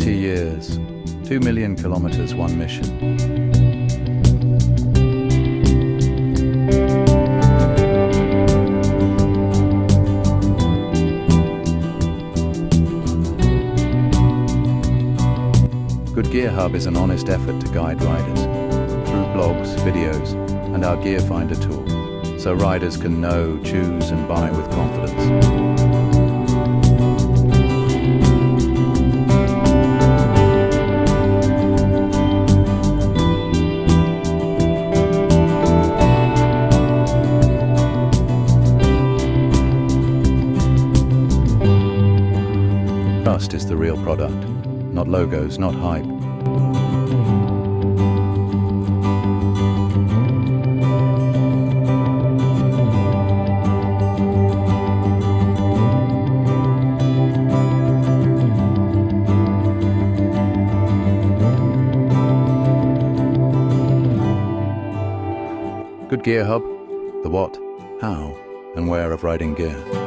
20 years, 2 million kilometers, one mission. Good Gear Hub is an honest effort to guide riders through blogs, videos, and our Gear Finder tool, so riders can know, choose, and buy with confidence. Trust is the real product, not logos, not hype. Good Gear Hub, the what, how, and where of riding gear.